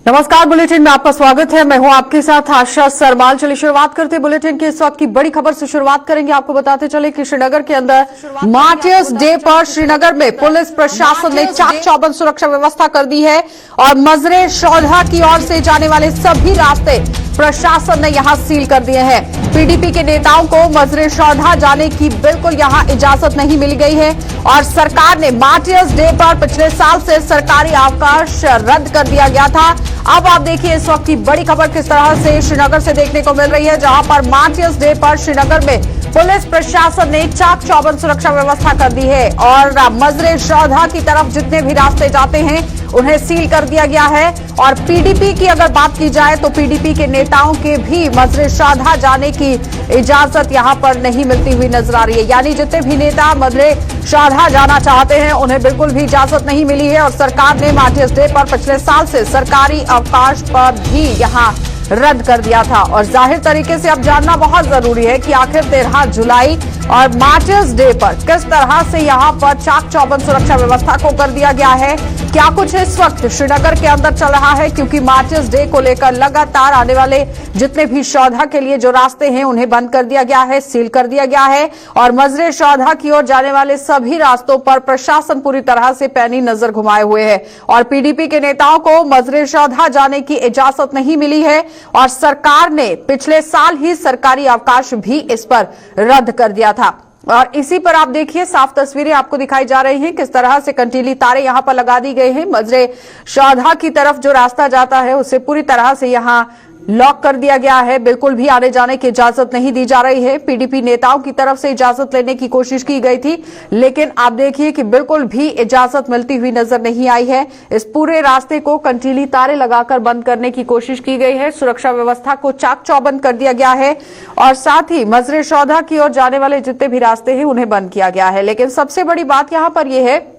नमस्कार, बुलेटिन में आपका स्वागत है। मैं हूं आपके साथ आशा सरमाल। चलिए शुरुआत करते हैं बुलेटिन की इस वक्त की बड़ी खबर से। शुरुआत करेंगे, आपको बताते चले कि श्रीनगर के अंदर मार्टियर्स डे पर श्रीनगर में पुलिस प्रशासन ने चाक चौबंद सुरक्षा व्यवस्था कर दी है और मजरे शौधा की ओर से जाने वाले सभी रास्ते प्रशासन ने यहां सील कर दिए हैं। पीडीपी के नेताओं को मजरे शौधा जाने की बिल्कुल यहां इजाजत नहीं मिल गई है और सरकार ने मार्टियर्स डे पर पिछले साल से सरकारी अवकाश रद्द कर दिया गया था। अब आप देखिए इस वक्त की बड़ी खबर किस तरह से श्रीनगर से देखने को मिल रही है, जहां पर मार्टियर्स डे पर श्रीनगर में पुलिस प्रशासन ने चाक चौबंद सुरक्षा व्यवस्था कर दी है और मजरे शौधा की तरफ जितने भी रास्ते जाते हैं उन्हें सील कर दिया गया है। और पीडीपी की अगर बात की जाए तो पीडीपी के नेताओं के भी मजरे शौधा जाने की इजाजत यहां पर नहीं मिलती हुई नजर आ रही है। यानी जितने भी नेता मजरे शौधा जाना चाहते हैं उन्हें बिल्कुल भी इजाजत नहीं मिली है और सरकार ने मार्टियर्स डे पर पिछले साल से सरकारी अवकाश पर भी यहां रद्द कर दिया था। और जाहिर तरीके से अब जानना बहुत जरूरी है कि आखिर 13 जुलाई और मार्टियर्स डे पर किस तरह से यहां पर चाक चौबंद सुरक्षा व्यवस्था को कर दिया गया है, क्या कुछ इस वक्त श्रीनगर के अंदर चल रहा है, क्योंकि मार्टियर्स डे को लेकर लगातार आने वाले जितने भी शौधा के लिए जो रास्ते हैं उन्हें बंद कर दिया गया है, सील कर दिया गया है और मजरे शौधा की ओर जाने वाले सभी रास्तों पर प्रशासन पूरी तरह से पैनी नजर घुमाए हुए है और पीडीपी के नेताओं को मजरे शौधा जाने की इजाजत नहीं मिली है और सरकार ने पिछले साल ही सरकारी अवकाश भी इस पर रद्द कर दिया था। और इसी पर आप देखिए साफ तस्वीरें आपको दिखाई जा रही हैं, किस तरह से कंटीली तारे यहां पर लगा दी गई हैं। मजरे शौधा की तरफ जो रास्ता जाता है उसे पूरी तरह से यहां लॉक कर दिया गया है, बिल्कुल भी आने जाने की इजाजत नहीं दी जा रही है। पीडीपी नेताओं की तरफ से इजाजत लेने की कोशिश की गई थी, लेकिन आप देखिए कि बिल्कुल भी इजाजत मिलती हुई नजर नहीं आई है। इस पूरे रास्ते को कंटीली तारे लगाकर बंद करने की कोशिश की गई है, सुरक्षा व्यवस्था को चाक चौबंद कर दिया गया है और साथ ही मजरे शौधा की ओर जाने वाले जितने भी रास्ते हैं उन्हें बंद किया गया है। लेकिन सबसे बड़ी बात यहां पर यह है,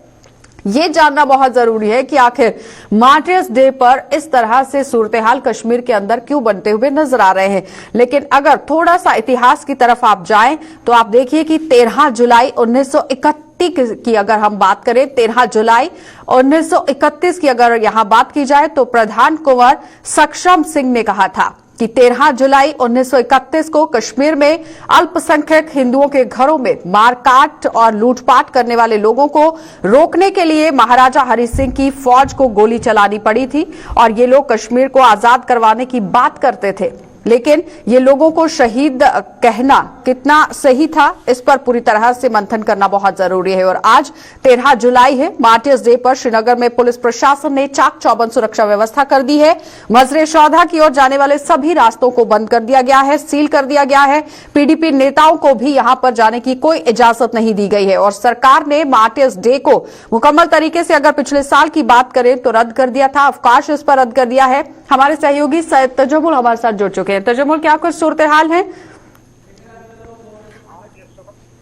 ये जानना बहुत जरूरी है कि आखिर मार्टियर्स डे पर इस तरह से सूरत हाल कश्मीर के अंदर क्यों बनते हुए नजर आ रहे हैं। लेकिन अगर थोड़ा सा इतिहास की तरफ आप जाएं तो आप देखिए कि 13 जुलाई 1931 की अगर हम बात करें, 13 जुलाई 1931 की अगर यहां बात की जाए तो प्रधान कुंवर सक्षम सिंह ने कहा था कि 13 जुलाई 1931 को कश्मीर में अल्पसंख्यक हिंदुओं के घरों में मारकाट और लूटपाट करने वाले लोगों को रोकने के लिए महाराजा हरि सिंह की फौज को गोली चलानी पड़ी थी और ये लोग कश्मीर को आजाद करवाने की बात करते थे। लेकिन ये लोगों को शहीद कहना कितना सही था, इस पर पूरी तरह से मंथन करना बहुत जरूरी है। और आज 13 जुलाई है, मार्टियर्स डे पर श्रीनगर में पुलिस प्रशासन ने चाक चौबंद सुरक्षा व्यवस्था कर दी है। मजरे शौधा की ओर जाने वाले सभी रास्तों को बंद कर दिया गया है, सील कर दिया गया है। पीडीपी नेताओं को भी यहां पर जाने की कोई इजाजत नहीं दी गई है और सरकार ने मार्टियर्स डे को मुकम्मल तरीके से अगर पिछले साल की बात करें तो रद्द कर दिया था, अवकाश इस पर रद्द कर दिया है। हमारे सहयोगी सैयद तजमुल हमारे साथ जुड़ चुके हैं। तजमुल, क्या कुछ सूरत हाल है?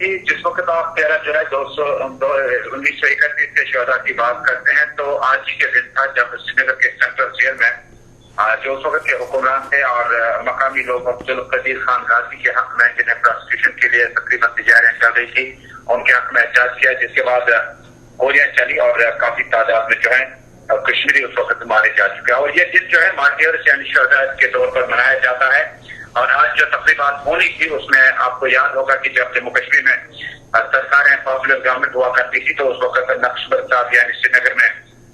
जिस वक्त आप 13 जुलाई 1931 के शोधा की बात करते हैं तो आज ही के दिन था जब श्रीनगर के सेंट्रल जेल में जो उस वक्त के हुक्मरान थे और मकामी लोग अब्दुल कदीर खान गाजी के हक में जिन्हें प्रोसिक्यूशन के लिए तकरीबन तैयारियां चल रही थी, उनके हक में एहतजाज किया, जिसके बाद गोलियां चली और काफी तादाद में जो है कश्मीरी उस वक्त मारे जा चुके हैं। और ये दिन जो है मार्टियर्स यानी शोधा के तौर पर मनाया जाता है। और आज जो तकरीबात होनी थी उसमें आपको याद होगा कि जब जम्मू कश्मीर में सरकारें पॉपुलर गवर्नमेंट हुआ करती थी तो उस वक्त नक्शबंद साहब यानी श्रीनगर में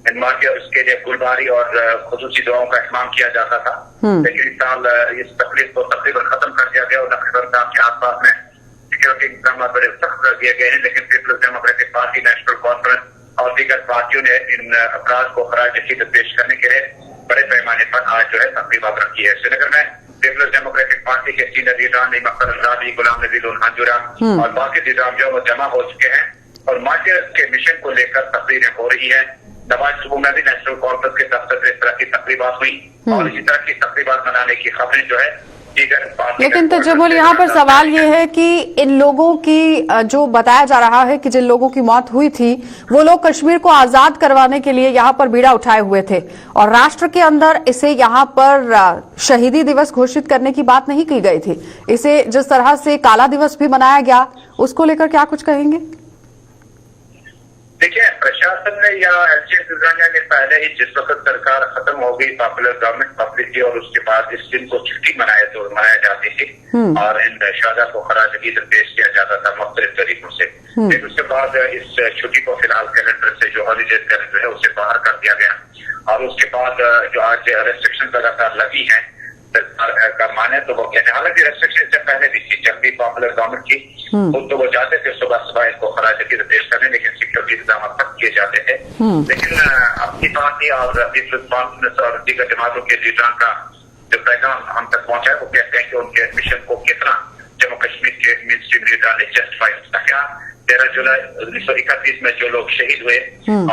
इन मार्टियर्स के लिए गुलबारी और खुसूसी दुआओं का इस्तेमाल किया जाता था। लेकिन इस साल इस तकलीफ को तकरीबन खत्म कर दिया गया और नक्शबंद साहब के आसपास में सिक्योरिटी इंतजाम बड़े सख्त कर दिए गए हैं। लेकिन पीपल्स डेमोक्रेटिक पार्टी, नेशनल कॉन्फ्रेंस और दीगर पार्टियों ने इन अपराध को खराज अकीदत पेश करने के लिए बड़े पैमाने पर आज जो है तकरीबात रखी है। श्रीनगर में पीपल्स डेमोक्रेटिक पार्टी के सीनियर लीडरान मक्खर अजलावी, गुलाम नबी मंजूरा और बाकी लीडरान जो वो जमा हो चुके हैं और मार्टियर्स के मिशन को लेकर तकरीरें हो रही है। नवाज सुबह में भी नेशनल कॉन्फ्रेंस के दफ्तर से इस तरह की तकरीबात हुई और इसी तरह की तकरीबात मनाने की खबरें जो है। लेकिन तजमुल, यहाँ पर सवाल ये है कि इन लोगों की जो बताया जा रहा है कि जिन लोगों की मौत हुई थी वो लोग कश्मीर को आजाद करवाने के लिए यहाँ पर बीड़ा उठाए हुए थे और राष्ट्र के अंदर इसे यहाँ पर शहीदी दिवस घोषित करने की बात नहीं की गई थी। इसे जिस तरह से काला दिवस भी मनाया गया, उसको लेकर क्या कुछ कहेंगे? देखिए, प्रशासन ने या एलसीएस इंतजामिया ने पहले ही जिस वक्त सरकार खत्म हो गई, पॉपुलर गवर्नमेंट पब्लिक थी और उसके बाद इस दिन को छुट्टी मनाया जाती थी और इन शहादा को खराज ईद पेश किया जाता था मुख्तलिफ तरीकों से। फिर उसके बाद इस छुट्टी को फिलहाल कैलेंडर से जो हॉलीडेज कैलेंडर है उसे बाहर कर दिया गया और उसके बाद जो आज रेस्ट्रिक्शन लगातार लगी है सरकार का माने तो वो कहते हैं, हालांकि रेस्ट्रिक्शन से पहले भी थी, जब भी पॉपुलर गवर्नमेंट की तो वो जाते थे सुबह इनको खराज ईद पेश करने, लेकिन सिक्योरिटी इंतजाम सख्त किए जाते थे। लेकिन अपनी पार्टी और और दीगर जमातों के लीडरों का जो पैगाम हम तक पहुंचा है वो कहते हैं कि उनके मिशन को कितना जम्मू कश्मीर के मेन स्ट्रीम लीडर ने जस्टिफाई किया। 13 जुलाई 1931 में जो लोग शहीद हुए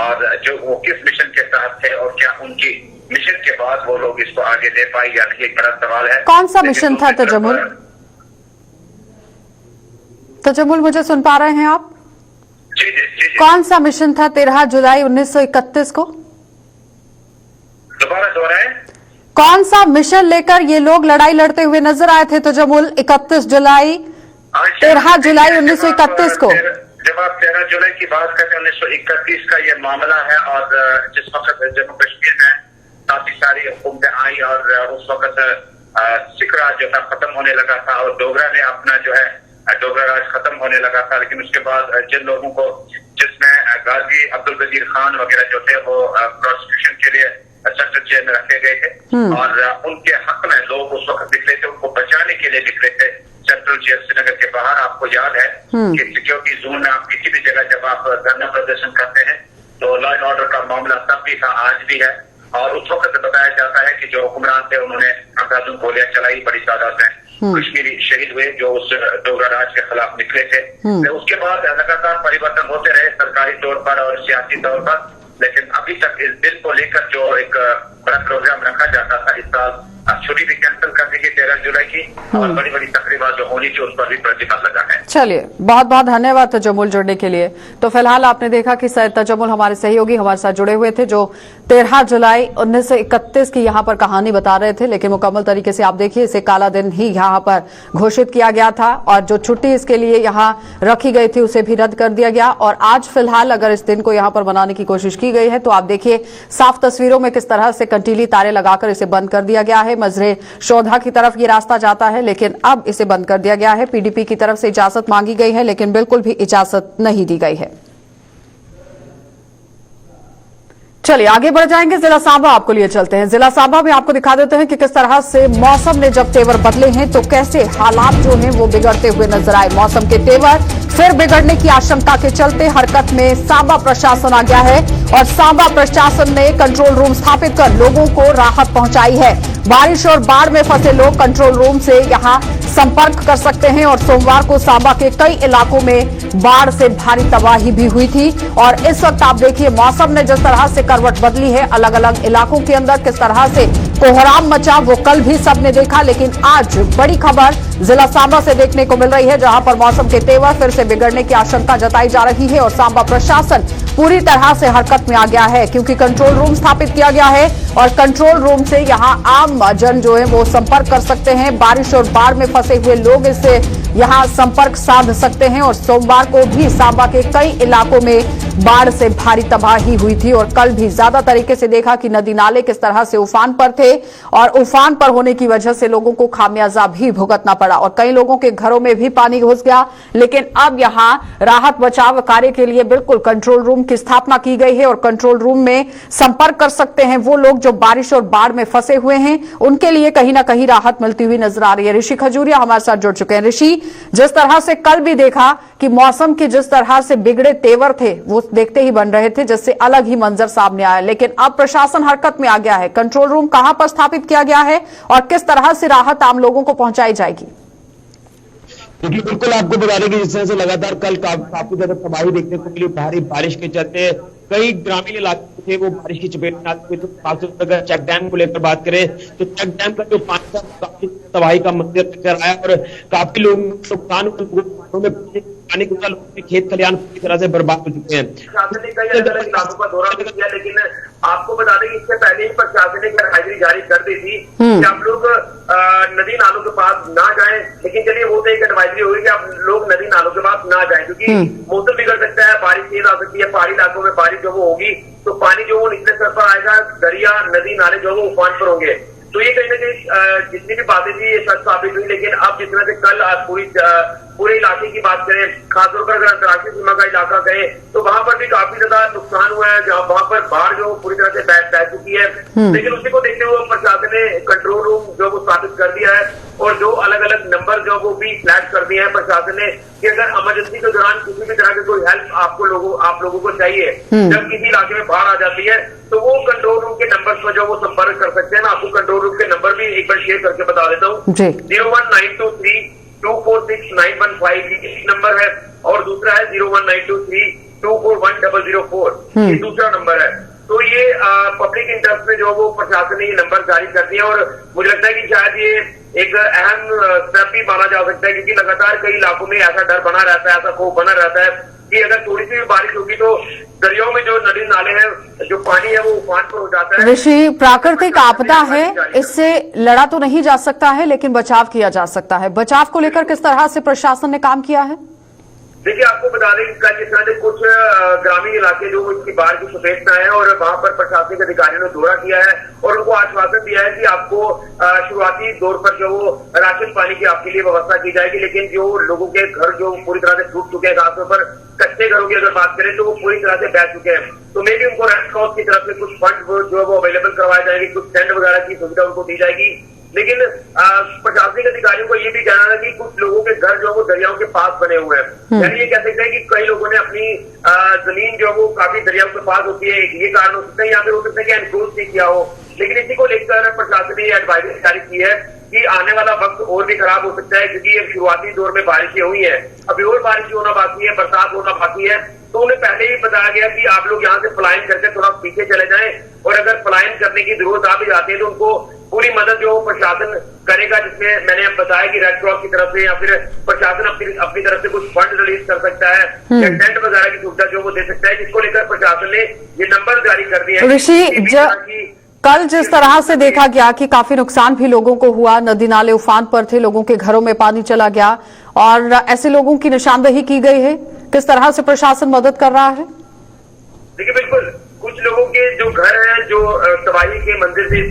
और जो वो किस मिशन के तहत थे और क्या उनकी मिशन के बाद वो लोग इसको आगे ले पाए या नहीं, एक बड़ा सवाल है। कौन सा मिशन था तजम्मुल? तजम्मुल, मुझे सुन पा रहे हैं आप? जी। कौन सा मिशन था 13 जुलाई 1931 को? दोबारा दोहराएं। कौन सा मिशन लेकर ये लोग लड़ाई लड़ते हुए नजर आए थे तजम्मुल 31 जुलाई 13 जुलाई 1931 को? जब आप 13 जुलाई की बात करते हैं 1931 का ये मामला है और जिस वक्त जम्मू कश्मीर में काफी सारी हुकूमतें आई और उस वक्त सिख राज जो था खत्म होने लगा था और डोगरा ने अपना जो है डोगरा राज खत्म होने लगा था। लेकिन उसके बाद जिन लोगों को जिसमें गाजी अब्दुल वजीर खान वगैरह जो थे वो प्रोसिक्यूशन के लिए सेंट्रल जेल में रखे गए थे और उनके हक में लोग उस वक्त निकले थे, उनको बचाने के लिए निकले थे सेंट्रल जेल श्रीनगर के बाहर। आपको याद है कि सिक्योरिटी जोन में आप किसी भी जगह जब आप धरना प्रदर्शन करते हैं तो लॉ एंड ऑर्डर का मामला तब भी था, आज भी है। और उस वक्त बताया जाता है कि जो हुक्मरान थे उन्होंने अंदाजों गोलियां चलाई, बड़ी तादाद में कश्मीरी शहीद हुए जो उस डोगरा राज के खिलाफ निकले थे। उसके बाद लगातार परिवर्तन होते रहे सरकारी तौर पर और सियासी तौर पर, लेकिन अभी तक इस बिल को लेकर जो एक बड़ा प्रोग्राम रखा जाता था, इस साल छुट्टी भी कैंसिल कर दी गई 13 जुलाई की और बड़ी बड़ी तकरीबा जो होनी थी उस पर भी प्रतिबंध लगा है। चलिए, बहुत बहुत धन्यवाद तजम्मुल जुड़ने के लिए। तो फिलहाल आपने देखा कि सैयद तजम्मुल हमारे सहयोगी हमारे साथ जुड़े हुए थे जो 13 जुलाई 1931 की यहाँ पर कहानी बता रहे थे, लेकिन मुकम्मल तरीके से आप देखिए इसे काला दिन ही यहाँ पर घोषित किया गया था और जो छुट्टी इसके लिए यहाँ रखी गई थी उसे भी रद्द कर दिया गया। और आज फिलहाल अगर इस दिन को यहाँ पर मनाने की कोशिश की गई है तो आप देखिए साफ तस्वीरों में किस तरह से कंटीली तारे लगाकर इसे बंद कर दिया गया है। मजरे शोधा की तरफ ये रास्ता जाता है, लेकिन अब इसे बंद कर दिया गया है। पीडीपी की तरफ से इजाजत मांगी गई है, लेकिन बिल्कुल भी इजाजत नहीं दी गई है। चलिए आगे बढ़ जाएंगे, जिला सांबा आपको लिए चलते हैं। जिला सांबा में आपको दिखा देते हैं कि किस तरह से मौसम ने जब तेवर बदले हैं तो कैसे हालात जो हैं वो बिगड़ते हुए नजर आए। मौसम के तेवर फिर बिगड़ने की आशंका के चलते हरकत में सांबा प्रशासन आ गया है और सांबा प्रशासन ने कंट्रोल रूम स्थापित कर लोगों को राहत पहुंचाई है। बारिश और बाढ़ में फंसे लोग कंट्रोल रूम से यहां संपर्क कर सकते हैं और सोमवार को सांबा के कई इलाकों में बाढ़ से भारी तबाही भी हुई थी। और इस वक्त आप देखिए मौसम ने जिस तरह से करवट बदली है, अलग अलग इलाकों के अंदर किस तरह से कोहराम मचा वो कल भी सबने देखा, लेकिन आज बड़ी खबर जिला सांबा से देखने को मिल रही है जहां पर मौसम के तेवर फिर से बिगड़ने की आशंका जताई जा रही है और सांबा प्रशासन पूरी तरह से हरकत में आ गया है क्योंकि कंट्रोल रूम स्थापित किया गया है और कंट्रोल रूम से यहां आम जन जो है वो संपर्क कर सकते हैं। बारिश और बाढ़ में फंसे हुए लोग इससे यहां संपर्क साध सकते हैं और सोमवार को भी सांबा के कई इलाकों में बाढ़ से भारी तबाही हुई थी और कल भी ज्यादा तरीके से देखा कि नदी नाले किस तरह से उफान पर थे और उफान पर होने की वजह से लोगों को खामियाजा भी भुगतना पड़ा और कई लोगों के घरों में भी पानी घुस गया। लेकिन अब यहां राहत बचाव कार्य के लिए बिल्कुल कंट्रोल रूम की स्थापना की गई है और कंट्रोल रूम में संपर्क कर सकते हैं वो लोग जो बारिश और बाढ़ में फंसे हुए हैं, उनके लिए कहीं ना कहीं राहत मिलती हुई नजर आ रही है। ऋषि खजूरिया हमारे साथ जुड़ चुके हैं। ऋषि, जिस तरह से कल भी देखा कि मौसम के जिस तरह से बिगड़े तेवर थे वो देखते ही बन रहे थे जिससे अलग ही मंजर सामने आया, लेकिन अब प्रशासन हरकत में आ गया है। कंट्रोल रूम कहां पर स्थापित किया गया है और किस तरह से राहत आम लोगों को पहुंचाई जाएगी? क्योंकि बिल्कुल आपको बता दें कि जिस तरह से लगातार कल काफी ज्यादा तबाही देखने को मिली, भारी बारिश के चलते कई ग्रामीण इलाके थे वो बारिश की चपेट में आते हुए। तो खासतौर पर अगर चेक डैम को लेकर बात करें तो चेक डैम का जो पानी था काफी तबाही का मंजर लेकर आया और काफी लोग नुकसान में पानी के खेत खलियान पूरी तरह से बर्बाद हो चुके हैं। प्रशासन ने कई अलग अलग इलाकों का दौरा किया, लेकिन आपको बता दें कि इससे पहले ही प्रशासन ने एडवाइजरी जारी कर दी थी कि आप लोग नदी नालों के पास ना जाएं, लेकिन चलिए वो तो एक एडवाइजरी होगी कि आप लोग नदी नालों के पास ना जाएं, क्योंकि मौसम बिगड़ सकता है, बारिश तेज आ सकती है, पहाड़ी इलाकों में बारिश जो वो होगी तो पानी जो वो निचले स्तर पर आएगा, दरिया नदी नाले जो वो उफान पर होंगे। तो ये कहीं ना कहीं जितनी भी बातें थी ये सच साबित हुई, लेकिन अब जिस तरह से कल पूरे इलाके की बात करें, खासतौर पर अगर अंतर्राष्ट्रीय सीमा का इलाका कहें तो वहां पर भी काफी ज्यादा नुकसान हुआ है, जहां वहां पर बाढ़ जो पूरी तरह से बह चुकी है। लेकिन उसी को देखते हुए प्रशासन ने कंट्रोल रूम जो वो स्थापित कर दिया है और जो अलग अलग नंबर जो वो भी फ्लैग कर दिए हैं प्रशासन ने कि अगर इमरजेंसी के दौरान किसी भी तरह की कोई हेल्प आप लोगों को चाहिए, जब किसी इलाके में बाढ़ आ जाती है तो वो कंट्रोल रूम के नंबर पर जो वो संपर्क कर सकते हैं। मैं आपको कंट्रोल रूम के नंबर भी एक बार शेयर करके बता देता हूँ। 01923246915 एक नंबर है और दूसरा है 01923241004 ये दूसरा नंबर है। तो ये पब्लिक इंटरेस्ट में जो वो प्रशासन ने ये नंबर जारी कर दिए और मुझे लगता है कि शायद ये एक अहम स्टेप भी माना जा सकता है, क्योंकि लगातार कई इलाकों में ऐसा डर बना रहता है, ऐसा खौफ बना रहता है कि अगर थोड़ी सी भी बारिश होगी तो दरियाओं में जो नदी नाले हैं जो पानी है वो उफान पर हो जाता है। ऋषि, प्राकृतिक आपदा है, इससे लड़ा तो नहीं जा सकता है लेकिन बचाव किया जा सकता है। बचाव को लेकर किस तरह से प्रशासन ने काम किया है? देखिए आपको बता दें कि कल जिस तरह से कुछ ग्रामीण इलाके जो इसकी बाढ़ की चपेट में है और वहां पर प्रशासनिक अधिकारियों ने दौरा किया है और उनको आश्वासन दिया है कि आपको शुरुआती दौर पर जो वो राशन पानी की आपके लिए व्यवस्था की जाएगी, लेकिन जो लोगों के घर जो पूरी तरह से टूट चुके हैं, खासतौर पर कच्चे घरों की अगर बात करें तो वो पूरी तरह से बह चुके हैं, तो मे भी उनको रेड क्रॉस की तरफ से कुछ फंड जो वो अवेलेबल करवाए जाएंगे, कुछ टेंट वगैरह की सुविधा उनको दी जाएगी। लेकिन प्रशासनिक अधिकारियों को ये भी कहना है कि कुछ लोगों के घर जो वो दरियाओं के पास बने हुए हैं, यानी ये कह सकते हैं कि कई लोगों ने अपनी जमीन जो वो काफी दरियाओं के पास होती है, ये कारण हो सकता है, या फिर हो सकता है कि एनक्रोच नहीं किया हो। लेकिन इसी को लेकर प्रशासन ने एडवाइजरी जारी की है कि आने वाला वक्त और भी खराब हो सकता है, क्योंकि ये शुरुआती दौर में बारिशें हुई है, अभी और बारिश होना बाकी है, बरसात होना बाकी है। तो उन्हें पहले ही बताया गया कि आप लोग यहाँ से पलायन करके थोड़ा पीछे चले जाएं और अगर पलायन करने की जरूरत आ भी जाती है तो उनको पूरी मदद जो प्रशासन करेगा, जिसमें मैंने अब बताया कि रेड क्रॉस की तरफ से या फिर प्रशासन अपनी तरफ से कुछ फंड रिलीज कर सकता है या टेंट वगैरह की सुविधा जो वो दे सकता है, जिसको लेकर प्रशासन ने ये नंबर जारी कर दिए हैं। ऋषि, कल जिस तरह से देखा गया कि काफी नुकसान भी लोगों को हुआ, नदी नाले उफान पर थे, लोगों के घरों में पानी चला गया और ऐसे लोगों की निशानदेही की गई है, किस तरह से प्रशासन मदद कर रहा है? देखिए बिल्कुल, कुछ लोगों के जो घर हैं जो तबाही के मंदिर से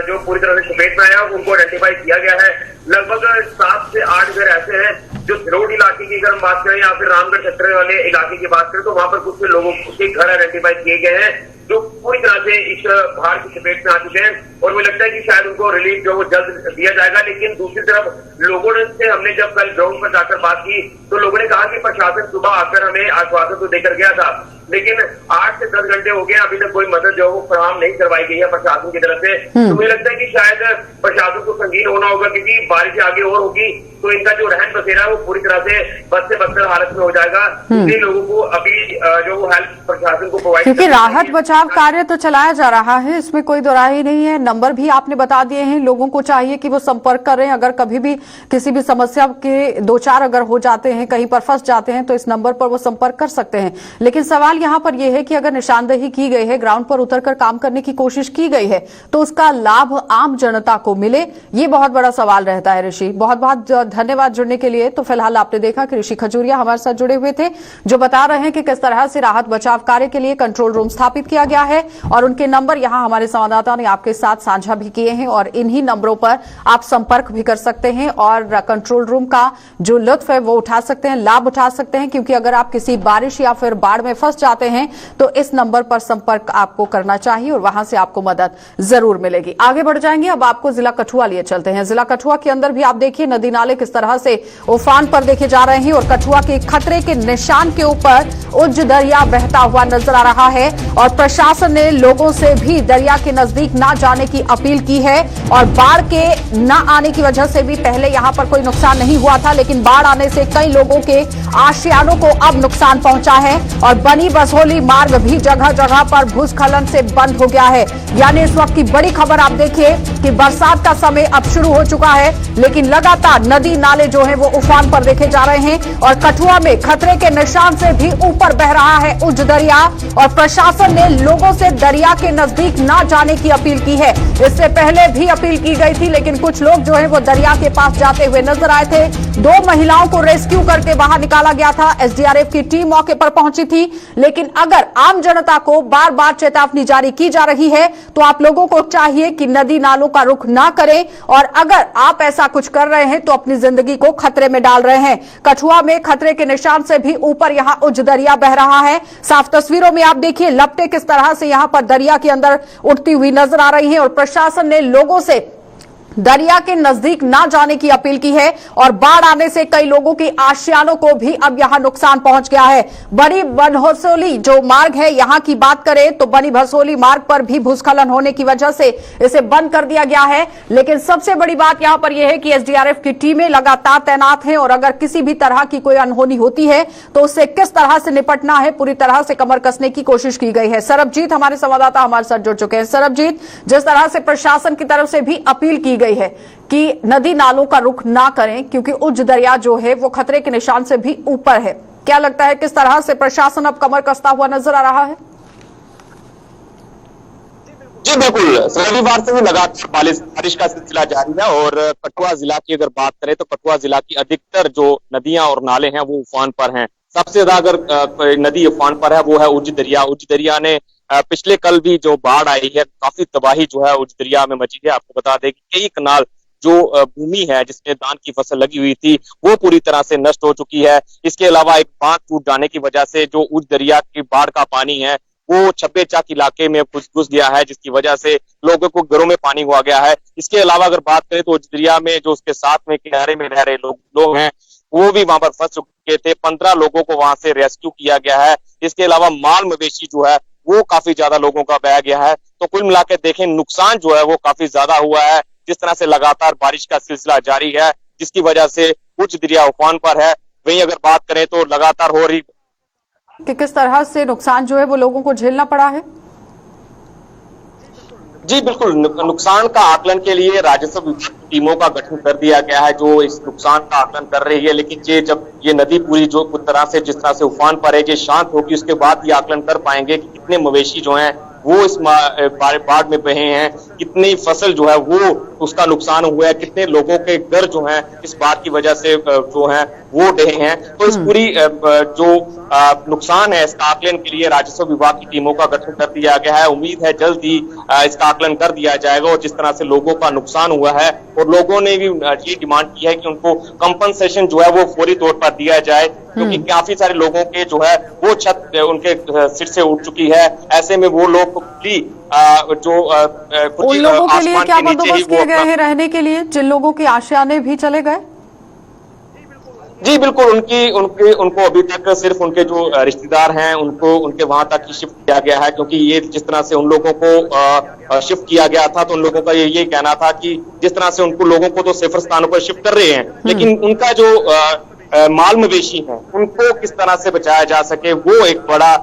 जो पूरी तरह से चपेट में आया उनको आइडेंटिफाई किया गया है। लगभग 7 से 8 घर ऐसे हैं जो रोड इलाके की अगर हम बात करें या फिर रामगढ़ सेक्टर वाले इलाके की बात करें तो वहां पर कुछ लोगों के घर आइडेंटिफाई किए गए हैं जो पूरी तरह से इस बाढ़ की चपेट में आ चुके हैं और मुझे लगता है कि शायद उनको रिलीफ जो वो जल्द दिया जाएगा। लेकिन दूसरी तरफ लोगों से हमने जब कल ग्राउंड पर जाकर बात की तो लोगों ने कहा कि प्रशासन सुबह आकर हमें आश्वासन तो देकर गया था, लेकिन 8 से 10 घंटे हो गए अभी तक कोई मदद जो वो फराहम नहीं करवाई गई है प्रशासन की तरफ से। तो मुझे लगता है कि शायद प्रशासन को संगीन होना होगा, क्योंकि बारिश आगे और होगी तो इनका जो रहन बसेरा है वो पूरी तरह से बद से बदतर हालत में हो जाएगा। इसलिए लोगों को अभी जो वो हेल्प प्रशासन को प्रोवाइड, क्योंकि राहत बचाव कार्य तो चलाया जा रहा है, इसमें कोई दोराही नहीं है। नंबर भी आपने बता दिए हैं, लोगों को चाहिए कि वो संपर्क करें, अगर कभी भी किसी भी समस्या के 2-4 अगर हो जाते हैं, कहीं पर फंस जाते हैं तो इस नंबर पर वो संपर्क कर सकते हैं। लेकिन सवाल यहाँ पर यह है कि अगर निशानदेही की गई है, ग्राउंड पर उतरकर काम करने की कोशिश की गई है तो उसका लाभ आम जनता को मिले, ये बहुत बड़ा सवाल रहता है। ऋषि, बहुत बहुत धन्यवाद जुड़ने के लिए। तो फिलहाल आपने देखा कि ऋषि खजूरिया हमारे साथ जुड़े हुए थे जो बता रहे हैं कि किस तरह से राहत बचाव कार्य के लिए कंट्रोल रूम स्थापित किया गया है और उनके नंबर यहां हमारे संवाददाता ने आपके साथ साझा भी किए हैं और इन्हीं नंबरों पर आप संपर्क भी कर सकते हैं और कंट्रोल रूम का जो लुत्फ है वो उठा सकते हैं, लाभ उठा सकते हैं। क्योंकि अगर आप किसी बारिश या फिर बाढ़ में फंस जाते हैं तो इस नंबर पर संपर्क आपको करना चाहिए और वहां से आपको मदद जरूर मिलेगी। आगे बढ़ जाएंगे, अब आपको जिला कठुआ लिए चलते हैं। जिला कठुआ के अंदर भी आप देखिए नदी नाले किस तरह से उफान पर देखे जा रहे हैं और कठुआ के खतरे के निशान के ऊपर उज्ज दरिया बहता हुआ नजर आ रहा है और प्रशासन ने लोगों से भी दरिया के नजदीक ना जाने की अपील की है और बाढ़ के न आने की वजह से भी पहले यहां पर कोई नुकसान नहीं हुआ था, लेकिन बाढ़ आने से कई लोगों के आशियानों को अब नुकसान पहुंचा है और बनी बसोली मार्ग भी जगह जगह पर भूस्खलन से बंद हो गया है। यानी इस वक्त की बड़ी खबर आप देखिए कि बरसात का समय अब शुरू हो चुका है, लेकिन लगातार नदी नाले जो है वो उफान पर देखे जा रहे हैं और कठुआ में खतरे के निशान से भी ऊपर बह रहा है उज दरिया और प्रशासन ने लोगों से दरिया के नजदीक ना जाने की अपील की है। इससे पहले भी अपील की गई थी, लेकिन कुछ लोग जो है वो दरिया के पास जाते हुए नजर आए थे। 2 महिलाओं को रेस्क्यू करके बाहर निकाला गया था। एसडीआरएफ की टीम मौके पर पहुंची थी, लेकिन अगर आम जनता को बार बार चेतावनी जारी की जा रही है तो आप लोगों को चाहिए कि नदी नालों का रुख ना करें और अगर आप ऐसा कुछ कर रहे हैं तो अपनी जिंदगी को खतरे में डाल रहे हैं। कठुआ में खतरे के निशान से भी ऊपर यहां उज दरिया बह रहा है। साफ तस्वीरों में आप देखिए लपटें किस तरह से यहां पर दरिया के अंदर उठती हुई नजर आ रही हैं और प्रशासन ने लोगों से दरिया के नजदीक ना जाने की अपील की है और बाढ़ आने से कई लोगों की आशियानों को भी अब यहां नुकसान पहुंच गया है। बड़ी भसोली जो मार्ग है यहां की बात करें तो बड़ी भसोली मार्ग पर भी भूस्खलन होने की वजह से इसे बंद कर दिया गया है। लेकिन सबसे बड़ी बात यहां पर यह है कि एसडीआरएफ की टीमें लगातार तैनात हैं और अगर किसी भी तरह की कोई अनहोनी होती है तो उससे किस तरह से निपटना है पूरी तरह से कमर कसने की कोशिश की गई है। सरबजीत हमारे संवाददाता हमारे साथ जुड़ चुके हैं। सरबजीत, जिस तरह से प्रशासन की तरफ से भी अपील की गई है कि नदी नालों का रुख ना करें क्योंकि उज दरिया जो है वो खतरे के निशान से भी ऊपर है, क्या लगता है किस तरह से प्रशासन अब कमर कसता हुआ नजर आ रहा है? जी बिल्कुल, रविवार से ही लगातार बारिश का सिलसिला जारी है और कठुआ जिला की अगर बात करें तो कठुआ जिला की अधिकतर जो नदियां और नाले हैं वो उफान पर हैं। सबसे ज्यादा अगर नदी उफान पर है वो है उज दरिया। उज दरिया ने पिछले कल भी जो बाढ़ आई है काफी तबाही जो है उज दरिया में मची है। आपको बता दें कि कई कनाल जो भूमि है जिसमें धान की फसल लगी हुई थी वो पूरी तरह से नष्ट हो चुकी है। इसके अलावा एक बांध टूट जाने की वजह से जो उज दरिया की बाढ़ का पानी है वो छप्पे चाक इलाके में घुस गया है, जिसकी वजह से लोगों को घरों में पानी हुआ गया है। इसके अलावा अगर बात करें तो उज दरिया में जो उसके साथ में किनारे में रह रहे लोग हैं वो भी वहां पर फंस चुके थे। 15 लोगों को वहां से रेस्क्यू किया गया है। इसके अलावा माल मवेशी जो है वो काफी ज्यादा लोगों का बह गया है। तो कुल मिलाकर देखें नुकसान जो है वो काफी ज्यादा हुआ है। जिस तरह से लगातार बारिश का सिलसिला जारी है जिसकी वजह से उज दरिया उफान पर है। वहीं अगर बात करें तो लगातार हो रही कि किस तरह से नुकसान जो है वो लोगों को झेलना पड़ा है। जी बिल्कुल, नुकसान का आकलन के लिए राजस्व विभाग की टीमों का गठन कर दिया गया है जो इस नुकसान का आकलन कर रही है। लेकिन ये जब ये नदी पूरी जो तरह से जिस तरह से उफान पर है ये शांत होगी उसके बाद ये आकलन कर पाएंगे कि कितने मवेशी जो हैं वो इस बाढ़ में बहे हैं, कितनी फसल जो है वो उसका नुकसान हुआ है, कितने लोगों के घर जो हैं इस बाढ़ की वजह से जो हैं वो डहे हैं। तो इस पूरी जो नुकसान है इसका आकलन के लिए राजस्व विभाग की टीमों का गठन कर दिया गया है। उम्मीद है जल्द ही इसका आकलन कर दिया जाएगा और जिस तरह से लोगों का नुकसान हुआ है और लोगों ने भी ये डिमांड की है कि उनको कंपनसेशन जो है वो फौरी तौर पर दिया जाए क्योंकि काफी सारे लोगों के जो है वो छत उनके सिर से उठ चुकी है। ऐसे में वो लोग जो उन लोगों के लिए क्या बंदोबस्त किए गए हैं रहने के लिए जिन लोगों के आशियाने भी चले गए? जी बिल्कुल, उनको अभी तक सिर्फ उनके जो रिश्तेदार हैं उनको उनके वहां तक ही शिफ्ट किया गया है क्योंकि ये जिस तरह से उन लोगों को शिफ्ट किया गया था तो उन लोगों का ये कहना था कि जिस तरह से उनको लोगों को तो सेफर स्थानों पर शिफ्ट कर रहे हैं लेकिन उनका जो माल मवेशी है उनको किस तरह से बचाया जा सके वो एक बड़ा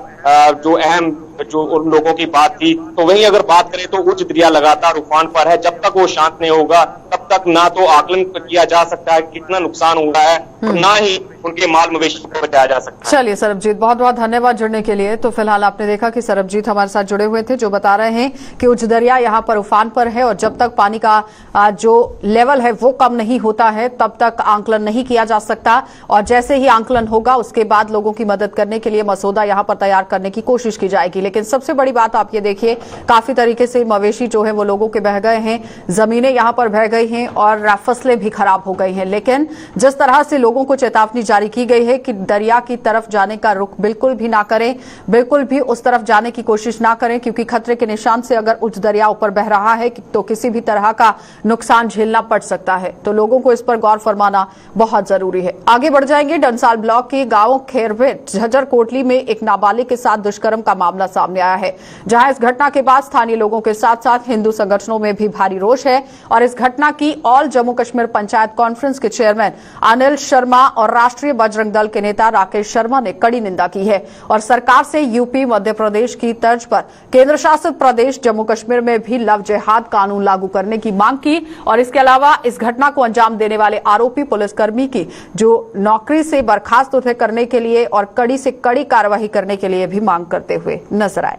जो अहम जो उन लोगों की बात थी। तो वहीं अगर बात करें तो उज दरिया लगातार उफान पर है। जब तक वो शांत नहीं होगा तब तक ना तो आकलन किया जा सकता है कितना नुकसान हुआ है और ना ही उनके माल मवेशी को बचाया जा सकता है। चलिए सरबजीत, बहुत बहुत धन्यवाद जुड़ने के लिए। तो फिलहाल आपने देखा कि सरबजीत हमारे साथ जुड़े हुए थे जो बता रहे हैं कि उज दरिया यहाँ पर उफान पर है और जब तक पानी का जो लेवल है वो कम नहीं होता है तब तक आंकलन नहीं किया जा सकता और जैसे ही आंकलन होगा उसके बाद लोगों की मदद करने के लिए मसौदा यहाँ पर तैयार करने की कोशिश की जाएगी। लेकिन सबसे बड़ी बात आप ये देखिए काफी तरीके से मवेशी जो है वो लोगों के बह गए हैं, जमीनें यहाँ पर बह गई हैं और फसलें भी खराब हो गई हैं। लेकिन जिस तरह से लोगों को चेतावनी जारी की गई है कि दरिया की तरफ जाने का रुख बिल्कुल भी ना करें, बिल्कुल भी उस तरफ जाने की कोशिश ना करें क्योंकि खतरे के निशान से अगर उज दरिया ऊपर बह रहा है तो किसी भी तरह का नुकसान झेलना पड़ सकता है। तो लोगों को इस पर गौर फरमाना बहुत जरूरी है। आगे बढ़ जाएंगे। डंसाल ब्लॉक के गांव खेरवेट झज्जर कोटली में एक नाबालिग के साथ दुष्कर्म का मामला सामने आया है, जहां इस घटना के बाद स्थानीय लोगों के साथ साथ हिंदू संगठनों में भी भारी रोष है और इस घटना की ऑल जम्मू कश्मीर पंचायत कॉन्फ्रेंस के चेयरमैन अनिल शर्मा और राष्ट्रीय बजरंग दल के नेता राकेश शर्मा ने कड़ी निंदा की है और सरकार से यूपी मध्य प्रदेश की तर्ज पर केंद्र शासित प्रदेश जम्मू कश्मीर में भी लव जिहाद कानून लागू करने की मांग की और इसके अलावा इस घटना को अंजाम देने वाले आरोपी पुलिसकर्मी की जो नौकरी से बर्खास्त उसे करने के लिए और कड़ी से कड़ी कार्रवाई करने के लिए भी मांग करते हुए नजर आए।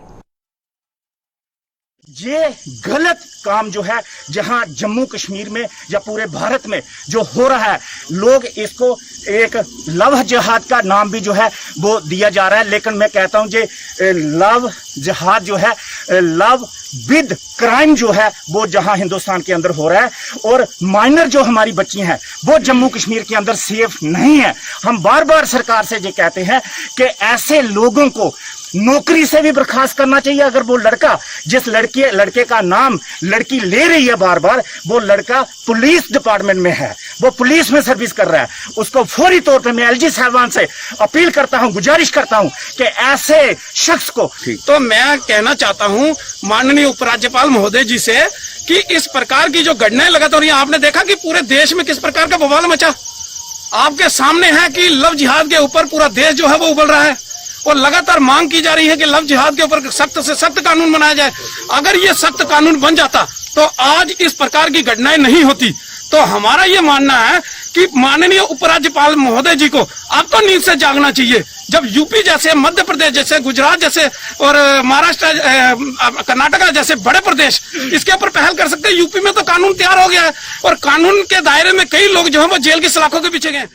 ये गलत काम जो है जहां जम्मू कश्मीर में या पूरे भारत में जो हो रहा है, लोग इसको एक लव जिहाद का नाम भी जो है वो दिया जा रहा है, लेकिन मैं कहता हूं जे लव जिहाद जो है, लव विद क्राइम जो है वो जहां हिंदुस्तान के अंदर हो रहा है और माइनर जो हमारी बच्ची हैं वो जम्मू कश्मीर के अंदर सेफ नहीं है। हम बार बार सरकार से ये कहते हैं कि ऐसे लोगों को नौकरी से भी बर्खास्त करना चाहिए। अगर वो लड़का, जिस लड़के का नाम लड़की ले रही है बार बार, वो लड़का पुलिस डिपार्टमेंट में है, वो पुलिस में सर्विस कर रहा है, उसको फौरी तौर पे मैं एलजी साहबान से अपील करता हूं, गुजारिश करता हूं कि ऐसे शख्स को। तो मैं कहना चाहता हूं माननीय उपराज्यपाल महोदय जी से कि इस प्रकार की जो घटनाएं लगातार, आपने देखा कि पूरे देश में किस प्रकार का बवाल मचा, आपके सामने है कि लव जिहाद के ऊपर पूरा देश जो है वो उबल रहा है और लगातार मांग की जा रही है कि लव जिहाद के ऊपर सख्त से सख्त कानून बनाया जाए। अगर ये सख्त कानून बन जाता तो आज इस प्रकार की घटनाएं नहीं होती। तो हमारा ये मानना है कि माननीय उपराज्यपाल महोदय जी को अब तो नींद से जागना चाहिए। जब यूपी जैसे, मध्य प्रदेश जैसे, गुजरात जैसे और महाराष्ट्र, कर्नाटका जैसे बड़े प्रदेश इसके ऊपर पहल कर सकते हैं, यूपी में तो कानून तैयार हो गया है और कानून के दायरे में कई लोग जो है वो जेल की सलाखों के पीछे गए।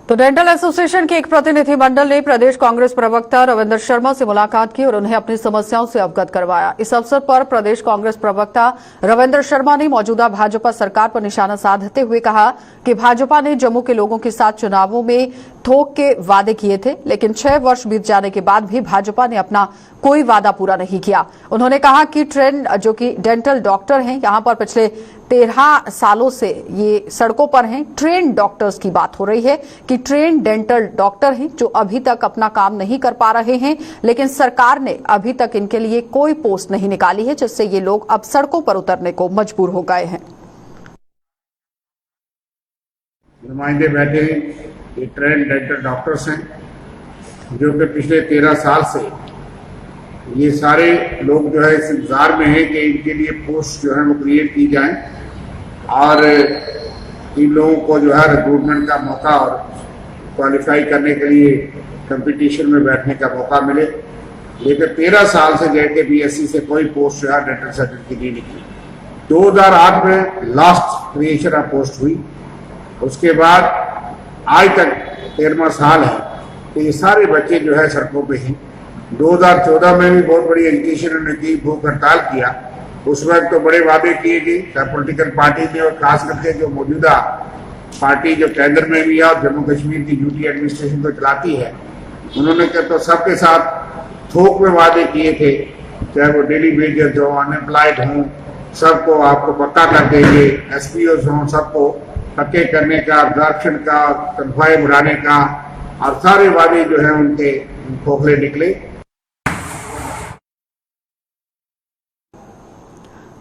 तो डेंटल एसोसिएशन के एक प्रतिनिधिमंडल ने प्रदेश कांग्रेस प्रवक्ता रविंद्र शर्मा से मुलाकात की और उन्हें अपनी समस्याओं से अवगत करवाया। इस अवसर पर प्रदेश कांग्रेस प्रवक्ता रविंद्र शर्मा ने मौजूदा भाजपा सरकार पर निशाना साधते हुए कहा कि भाजपा ने जम्मू के लोगों के साथ चुनावों में थोक के वादे किए थे, लेकिन 6 वर्ष बीत जाने के बाद भी भाजपा ने अपना कोई वादा पूरा नहीं किया। उन्होंने कहा कि ट्रेंड जो कि डेंटल डॉक्टर हैं, यहां पर पिछले 13 सालों से ये सड़कों पर हैं। ट्रेन डॉक्टर्स की बात हो रही है कि ट्रेन डेंटल डॉक्टर हैं जो अभी तक अपना काम नहीं कर पा रहे हैं, लेकिन सरकार ने अभी तक इनके लिए कोई पोस्ट नहीं निकाली है, जिससे ये लोग अब सड़कों पर उतरने को मजबूर हो गए हैं। नुमाइंदे बैठे ये ट्रेन डेंटल डॉक्टर्स हैं जो कि पिछले 13 साल से ये सारे लोग जो है इस इंतजार में हैं कि इनके लिए पोस्ट जो है वो क्रिएट की जाए और इन लोगों को जो है रिक्रूटमेंट का मौका और क्वालिफाई करने के लिए कंपटीशन में बैठने का मौका मिले। लेकिन 13 साल से JK BSc से कोई पोस्ट जो है डेंटल सर्टिफिकेट की नहीं निकली। 2008 में लास्ट क्रिएशन ऑफ पोस्ट हुई, उसके बाद आज तक 13वां साल है तो ये सारे बच्चे जो है सड़कों पे हैं। 2014 में भी बहुत बड़ी एजुकेशन उन्होंने की, भूख हड़ताल किया, उस वक्त तो बड़े वादे किए गए पॉलिटिकल पार्टी ने और खास करके जो मौजूदा पार्टी जो केंद्र में भी है और जम्मू कश्मीर की यूटी एडमिनिस्ट्रेशन को चलाती है, उन्होंने तो सबके साथ थोक में वादे किए थे, चाहे वो डेली वेजेस हो, अनएम्प्लॉयड हों, सबको आपको पक्का कर देंगे, SPOs हों, सबको पक्के करने का, आरक्षण का, तनख्वाहें बढ़ाने का, और सारे वादे जो है उनके खोखले निकले।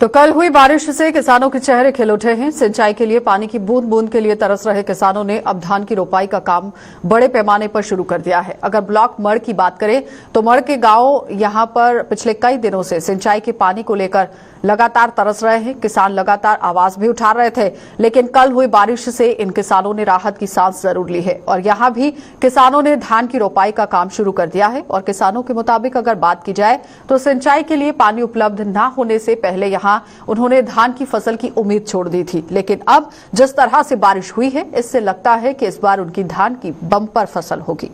तो कल हुई बारिश से किसानों के चेहरे खिल उठे हैं। सिंचाई के लिए पानी की बूंद बूंद के लिए तरस रहे किसानों ने अब धान की रोपाई का काम बड़े पैमाने पर शुरू कर दिया है। अगर ब्लॉक मढ़ की बात करें तो मढ़ के गांव यहां पर पिछले कई दिनों से सिंचाई के पानी को लेकर लगातार तरस रहे हैं। किसान लगातार आवाज भी उठा रहे थे, लेकिन कल हुई बारिश से इन किसानों ने राहत की सांस जरूर ली है और यहां भी किसानों ने धान की रोपाई का काम शुरू कर दिया है। और किसानों के मुताबिक अगर बात की जाए तो सिंचाई के लिए पानी उपलब्ध न होने से पहले यहां उन्होंने धान की फसल की उम्मीद छोड़ दी थी, लेकिन अब जिस तरह से बारिश हुई है इससे लगता है कि इस बार उनकी धान की बम्पर फसल होगी।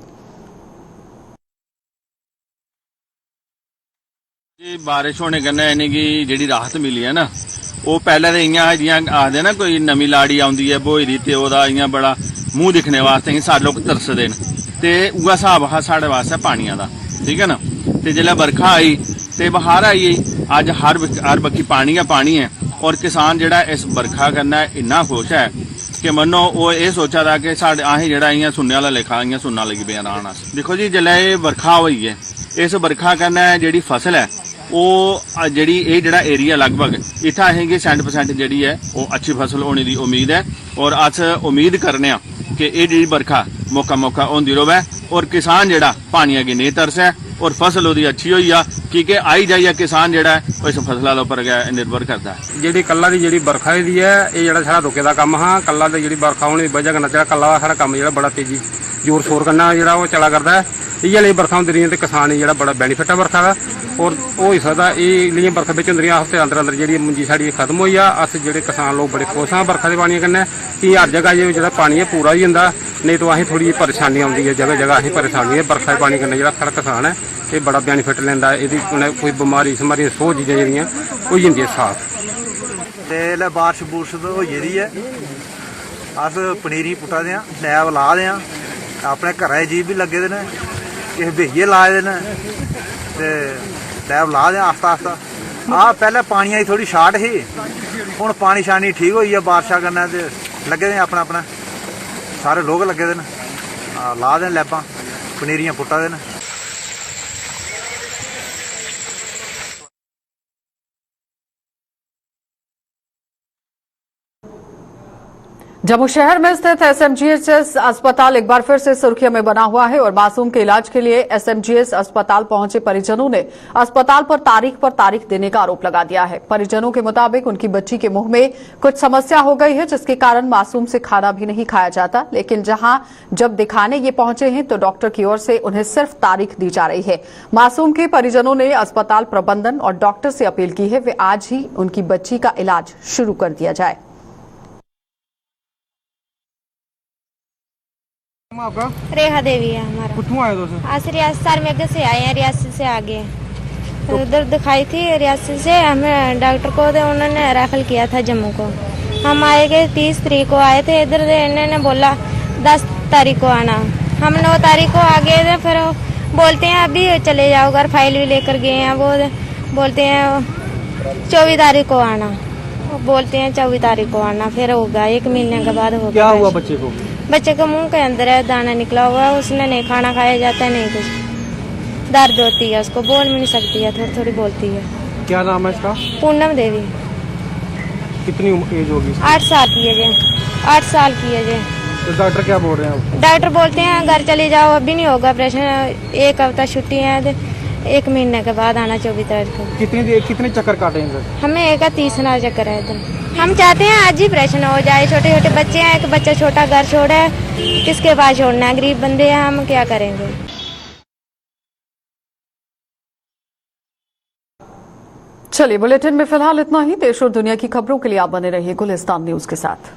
बारिश होने कन्नै यानी कि जेह्ड़ी राहत मिली है ना, वो पहले तो इयां जियां आखदे ना कोई नमी लाड़ी आउंदी है बोई दी ते ओहदा इयां बड़ा मूंह दिखने वास्ते ही सारे लोग तरसदे न, ते उ'ऐ स्हाब हा साढ़े वास्ते पानिया दा, ठीक है ना। ते जेल्लै बरखा आई ते बहार आई गेई, अज्ज हर बक्खी पानी है और किसान जेह्ड़ा इस बरखा कन्नै इन्ना खुश है कि कि मन्नो वो ये सोचा था कि साढ़े असें जेह्ड़ा इ'यां सुनने आह्ला लेखा इ'यां सुनना लगी पे रान अस। देखो जी जेल्लै एह् बरखा होई है इस बरखा कन्नै जेह्ड़ी फसल है वो जेह्ड़ी एह् जेह्ड़ा एरिया लगभग इत्थै असेंगी 100% जेह्ड़ी है वो अच्छी फसल होने की उम्मीद है और अस उम्मीद करने आं कि एह् जेह्ड़ी बरखा मौका होंदी रवै और किसान जेह्ड़ा पानिया गी नेईं तरसै और फसल ओह्दी अच्छी होई जा क्योंकि आई जाइयै किसान जेह्ड़ा है वो इस फसला दे उप्पर गै निर्भर करदा है। ਜਿਹੜੀ ਕੱਲਾ ਦੀ ਜਿਹੜੀ ਬਰਖਾ ਦੀ ਹੈ ਇਹ ਜਿਹੜਾ ਸਾਡਾ ਰੁਕੇ ਦਾ ਕੰਮ ਹਾਂ ਕੱਲਾ ਦੀ ਜਿਹੜੀ ਬਰਖਾ ਹੋਣ ਦੀ ਵਜ੍ਹਾ ਨਾਲ ਜਿਹੜਾ ਕੱਲਾ ਸਾਡਾ ਕੰਮ ਜਿਹੜਾ ਬੜਾ ਤੇਜ਼ੀ ਜ਼ੋਰ ਸ਼ੋਰ ਕਰਨਾ ਜਿਹੜਾ ਉਹ ਚਲਾ ਕਰਦਾ ਹੈ। ਇਹ ਲਈ ਬਰਖਾ ਹੁੰਦੀ ਰਹੀਆਂ ਤੇ ਕਿਸਾਨ ਜਿਹੜਾ ਬੜਾ ਬੈਨੀਫਿਟ ਹੈ ਬਰਖਾ ਦਾ ਔਰ ਹੋ ਹੀ ਸਕਦਾ ਇਹ ਲਈ ਬਰਖਾ ਵਿੱਚ ਹੁੰਦੀਆਂ ਹਫ਼ਤੇ ਅੰਦਰ ਜਿਹੜੀ ਮੰਜੀ ਸਾਡੀ ਖਤਮ ਹੋਈ ਆ ਅਸੀਂ ਜਿਹੜੇ ਕਿਸਾਨ ਲੋਕ ਬੜੇ ਖੁਸ਼ ਹਾਂ ਬਰਖਾ ਦੇ ਪਾਣੀ ਕਰਨਾ ਕਿ ਹਰ ਜਗ੍ਹਾ ਜਿਹੜਾ ਪਾਣੀ ਹੈ ਪੂਰਾ ਹੀ ਹੁੰਦਾ ਨਹੀਂ ਤਾਂ ਅਸੀਂ ਥੋੜੀ ਪਰੇਸ਼ਾਨੀ ਆਉਂਦੀ ਹੈ ਜਗ੍ਹਾ ਜਗ੍ਹਾ ਅਸੀਂ ਪਰੇਸ਼ਾਨੀ ਹੈ ਬਰਖਾ ਦੇ ਪਾਣੀ ਕਰਨਾ ਜਿਹੜਾ ਸਾਡਾ ਕਿਸਾਨ ਹੈ ਇਹ ਬੜਾ ਬੈਨੀਫਿਟ ਲੈਂਦਾ ਇਹਦੀ ਕੋਈ ਬਿਮਾਰੀ ਸਮਾਰੀ ਸੋ ਚੀਜ਼ਾਂ ਜਿਹੜੀਆਂ ਹੋ ਜਾਂਦੀਆਂ ਸਾਫ਼ ते ले बारिश बुरश तो हो गेदी है अस पनीरी पुट्टा दे लैब ला दे अपने घरै जी भी लगे दे न किश बेहिये लाए दे न ते लैब ला दे आस्ता आस्ता पहले पानिया की थोड़ी शार्ट ही हुण पानी शानी ठीक होई है बारिशा कन्नै ते लगे दे अपना अपना सारे लोग लगे दे न ला दे लैबां पनीरियां पुट्टा दे न। जम्मू शहर में स्थित एसएमजीएच अस्पताल एक बार फिर से सुर्खियों में बना हुआ है और मासूम के इलाज के लिए एसएमजीएच अस्पताल पहुंचे परिजनों ने अस्पताल पर तारीख देने का आरोप लगा दिया है। परिजनों के मुताबिक उनकी बच्ची के मुंह में कुछ समस्या हो गई है जिसके कारण मासूम से खाना भी नहीं खाया जाता, लेकिन जब दिखाने ये पहुंचे हैं तो डॉक्टर की ओर से उन्हें सिर्फ तारीख दी जा रही है। मासूम के परिजनों ने अस्पताल प्रबंधन और डॉक्टर से अपील की है वे आज ही उनकी बच्ची का इलाज शुरू कर दिया जाए। आपका रेखा देवी है हमारा। कितों आए दोस्त? आज रियासत सारमेघ से आए हैं, रियासत से आ गए तो उधर दिखाई थी रियासत से हमें डॉक्टर को तो उन्होंने रेफर किया था जम्मू को। हम आए गए 30 तारीख को आए थे इधर इन्होंने बोला 10 तारीख को आना। हम 9 तारीख को आ गए थे फिर बोलते हैं अभी चले जाओ घर फाइल भी लेकर गए हैं वो बोलते हैं 24 तारीख को आना बोलते हैं 24 तारीख को आना फिर होगा 1 महीने के बाद होगा। क्या हुआ बच्चे को? बच्चे को मुंह के अंदर है दाना निकला हुआ है उसने नहीं खाना खाया जाता है नहीं कुछ दर्द होती है उसको बोल भी नहीं सकती है थोड़ी थोड़ी बोलती है। क्या नाम है इसका? पूनम देवी। कितनी एज होगी? 8 साल की है जी 8 साल की है जी। तो डॉक्टर क्या बोल रहे हैं? डॉक्टर बोलते हैं घर चले जाओ अभी नहीं होगा ऑपरेशन 1 हफ्ता छुट्टी है 1 महीने के बाद आना 24 तारीख को। कितने चक्कर काटे हैं? हमें एक 30 चक्कर है इधर। हम चाहते हैं आज ही ऑपरेशन हो जाए छोटे छोटे बच्चे हैं एक बच्चा छोटा घर छोड़ा है किसके पास छोड़ना है गरीब बंदे हैं हम क्या करेंगे। चलिए बुलेटिन में फिलहाल इतना ही। देश और दुनिया की खबरों के लिए आप बने रहिए गुलिस्तान न्यूज के साथ।